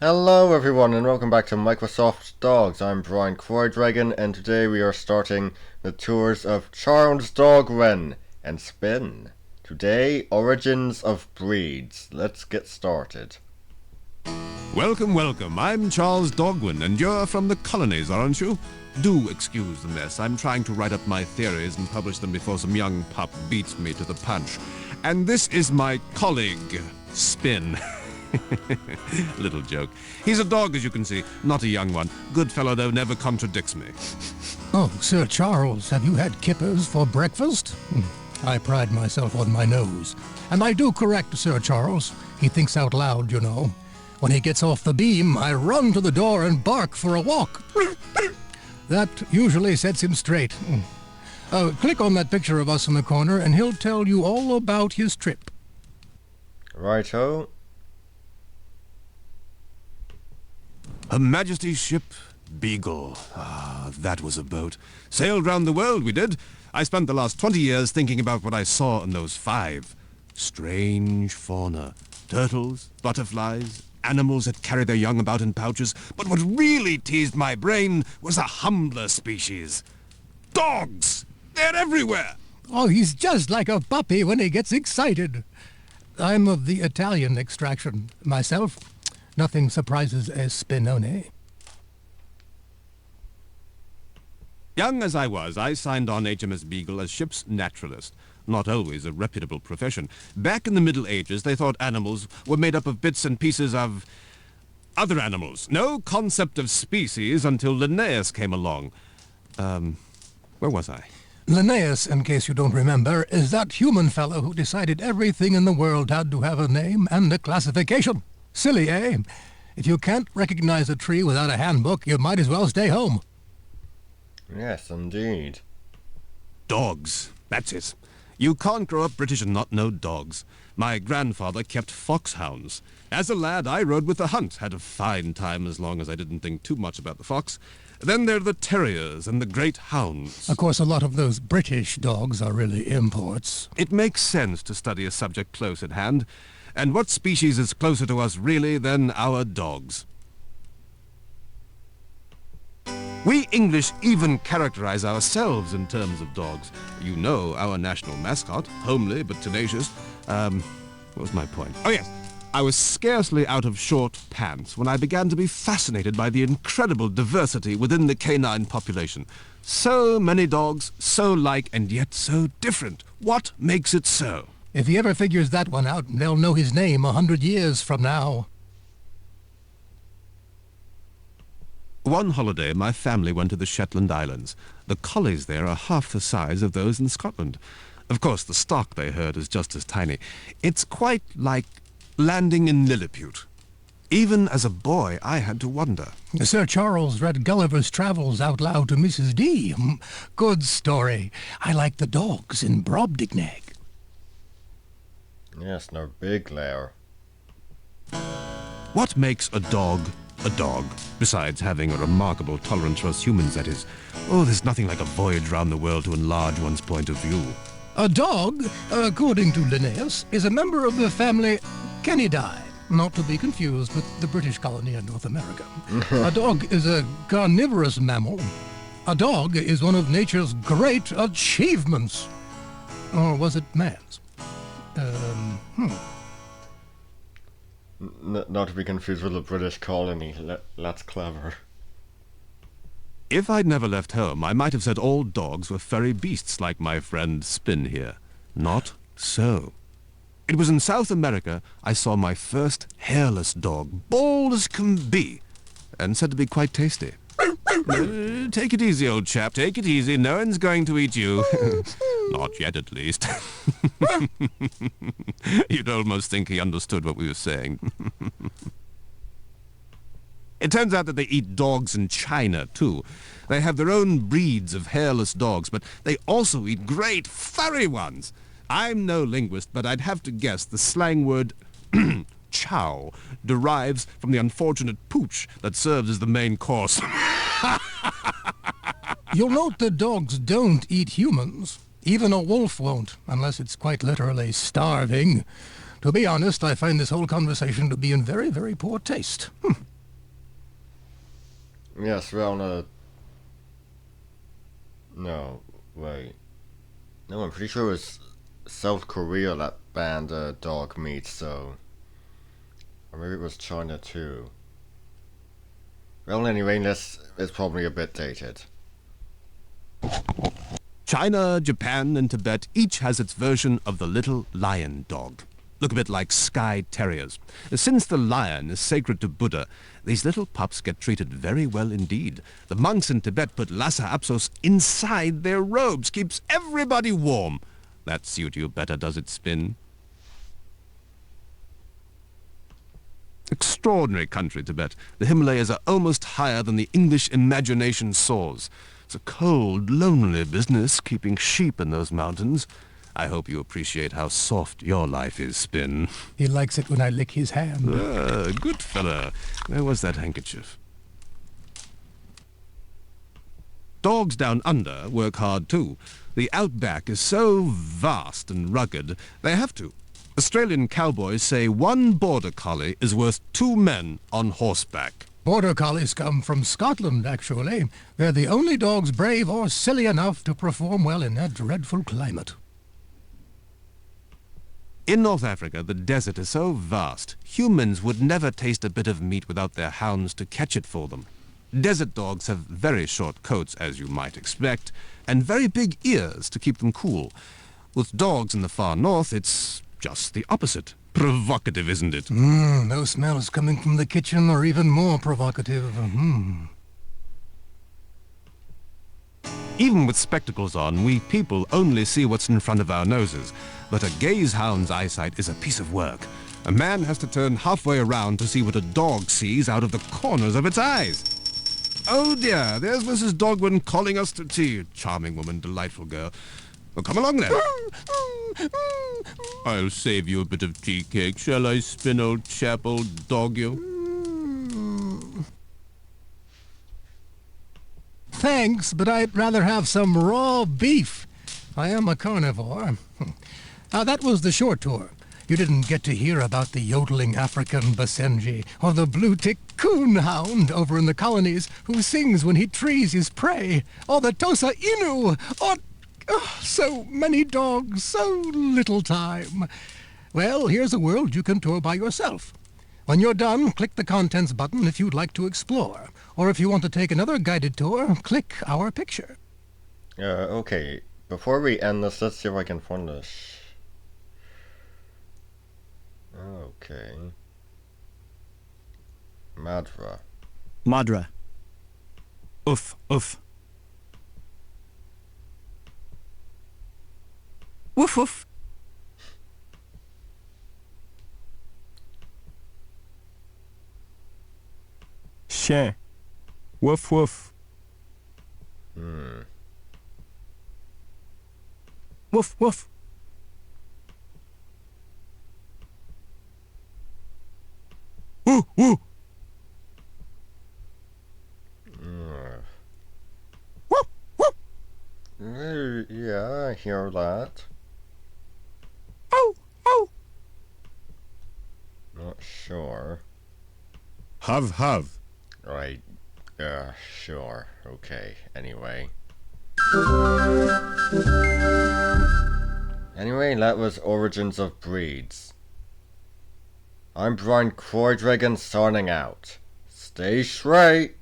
Hello everyone and welcome back to Microsoft Dogs. I'm Brian Croydragon and today we are starting the tours of Charles Dogren and Spin. Today, Origins of Breeds. Let's get started. Welcome, welcome. I'm Charles Dogwin, and you're from the colonies, aren't you? Do excuse the mess. I'm trying to write up my theories and publish them before some young pup beats me to the punch. And this is my colleague, Spin. Little joke. He's a dog, as you can see, not a young one. Good fellow, though, never contradicts me. Oh, Sir Charles, have you had kippers for breakfast? I pride myself on my nose. And I do correct Sir Charles. He thinks out loud, you know. When he gets off the beam, I run to the door and bark for a walk. That usually sets him straight. Click on that picture of us in the corner and he'll tell you all about his trip. Righto. Her Majesty's ship, Beagle. Ah, that was a boat. Sailed round the world, we did. I spent the last 20 years thinking about what I saw on those 5. Strange fauna. Turtles, butterflies, animals that carry their young about in pouches. But what really teased my brain was a humbler species. Dogs! They're everywhere! Oh, he's just like a puppy when he gets excited. I'm of the Italian extraction myself. Nothing surprises a Spinone. Young as I was, I signed on HMS Beagle as ship's naturalist. Not always a reputable profession. Back in the Middle Ages, they thought animals were made up of bits and pieces of other animals. No concept of species until Linnaeus came along. Where was I? Linnaeus, in case you don't remember, is that human fellow who decided everything in the world had to have a name and a classification. Silly, eh? If you can't recognize a tree without a handbook, you might as well stay home. Yes, indeed. Dogs. That's it. You can't grow up British and not know dogs. My grandfather kept foxhounds. As a lad, I rode with the hunt. Had a fine time as long as I didn't think too much about the fox. Then there are the terriers and the great hounds. Of course, a lot of those British dogs are really imports. It makes sense to study a subject close at hand. And what species is closer to us, really, than our dogs? We English even characterize ourselves in terms of dogs. You know our national mascot, homely but tenacious. What was my point? Oh, yes. I was scarcely out of short pants when I began to be fascinated by the incredible diversity within the canine population. So many dogs, so like and yet so different. What makes it so? If he ever figures that one out, they'll know his name 100 years from now. One holiday, my family went to the Shetland Islands. The collies there are half the size of those in Scotland. Of course, the stock they herd is just as tiny. It's quite like landing in Lilliput. Even as a boy, I had to wonder. Sir Charles read Gulliver's Travels out loud to Mrs. D. Good story. I like the dogs in Brobdingnag. Yes, no big lair. What makes a dog, besides having a remarkable tolerance for us humans, that is? Oh, there's nothing like a voyage round the world to enlarge one's point of view. A dog, according to Linnaeus, is a member of the family Canidae, not to be confused with the British colony in North America. A dog is a carnivorous mammal. A dog is one of nature's great achievements. Or was it man's? Not to be confused with the British colony. That's clever. If I'd never left home, I might have said all dogs were furry beasts like my friend Spin here. Not so. It was in South America I saw my first hairless dog, bald as can be, and said to be quite tasty. Take it easy, old chap, take it easy. No one's going to eat you. Not yet, at least. You'd almost think he understood what we were saying. It turns out that they eat dogs in China, too. They have their own breeds of hairless dogs, but they also eat great furry ones. I'm no linguist, but I'd have to guess the slang word chow derives from the unfortunate pooch that serves as the main course. You'll note that dogs don't eat humans. Even a wolf won't, unless it's quite literally starving. To be honest, I find this whole conversation to be in very, very poor taste. Yes, we're on a... No, wait. No, I'm pretty sure it was South Korea that banned dog meat, so... Or maybe it was China too. Well, anyway, it's probably a bit dated. China, Japan, and Tibet each has its version of the little lion dog. Look a bit like Skye Terriers. Since the lion is sacred to Buddha, these little pups get treated very well indeed. The monks in Tibet put Lhasa Apsos inside their robes, keeps everybody warm. That suit you better, does it, Spin? Extraordinary country, Tibet. The Himalayas are almost higher than the English imagination soars. It's a cold, lonely business, keeping sheep in those mountains. I hope you appreciate how soft your life is, Spin. He likes it when I lick his hand. Good fella. Where was that handkerchief? Dogs down under work hard too. The outback is so vast and rugged, they have to. Australian cowboys say one border collie is worth 2 men on horseback. Border collies come from Scotland, actually. They're the only dogs brave or silly enough to perform well in that dreadful climate. In North Africa, the desert is so vast, humans would never taste a bit of meat without their hounds to catch it for them. Desert dogs have very short coats, as you might expect, and very big ears to keep them cool. With dogs in the far north, it's just the opposite. Provocative, isn't it? Those smells coming from the kitchen are even more provocative. Even with spectacles on, we people only see what's in front of our noses. But a gaze hound's eyesight is a piece of work. A man has to turn halfway around to see what a dog sees out of the corners of its eyes. Oh dear, there's Mrs. Dogwin calling us to tea. Charming woman, delightful girl. Well, come along then. I'll save you a bit of tea cake. Shall I, Spin, old chap, old dog you? Thanks, but I'd rather have some raw beef. I am a carnivore. That was the short tour. You didn't get to hear about the yodeling African Basenji, or the blue-tick coonhound over in the colonies who sings when he trees his prey, or the Tosa Inu, or... so many dogs, so little time. Well, here's a world you can tour by yourself. When you're done, click the Contents button if you'd like to explore. Or if you want to take another guided tour, click our picture. Okay. Before we end this, let's see if I can find this. Okay. Madra. Madra. Uff, uff. Woof, woof. Chien. Woof, woof. Woof, woof. Woo, woo. Woof, woof. Yeah, I hear that. Oh, oh. Not sure. Have. Right. Sure. Okay. Anyway, that was Origins of Breeds. I'm Brian Croydregan signing out. Stay straight.